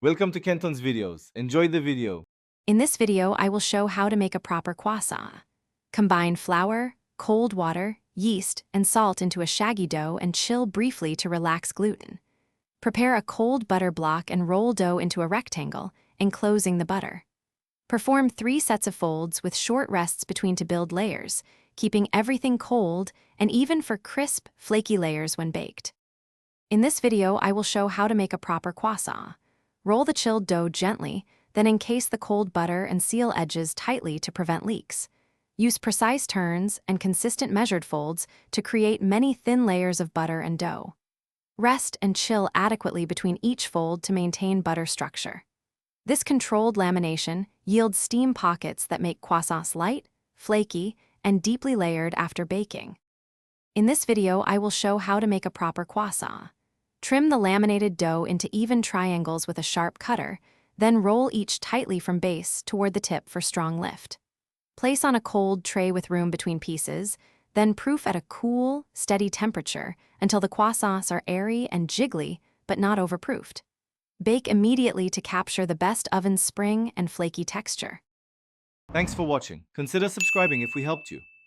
Welcome to Kenton's videos. Enjoy the video. In this video, I will show how to make a proper croissant. Combine flour, cold water, yeast, and salt into a shaggy dough and chill briefly to relax gluten. Prepare a cold butter block and roll dough into a rectangle, enclosing the butter. Perform 3 sets of folds with short rests between to build layers, keeping everything cold and even for crisp, flaky layers when baked. In this video, I will show how to make a proper croissant. Roll the chilled dough gently, then encase the cold butter and seal edges tightly to prevent leaks. Use precise turns and consistent measured folds to create many thin layers of butter and dough. Rest and chill adequately between each fold to maintain butter structure. This controlled lamination yields steam pockets that make croissants light, flaky, and deeply layered after baking. In this video, I will show how to make a proper croissant. Trim the laminated dough into even triangles with a sharp cutter, then roll each tightly from base toward the tip for strong lift. Place on a cold tray with room between pieces, then proof at a cool, steady temperature until the croissants are airy and jiggly, but not overproofed. Bake immediately to capture the best oven spring and flaky texture. Thanks for watching. Consider subscribing if we helped you.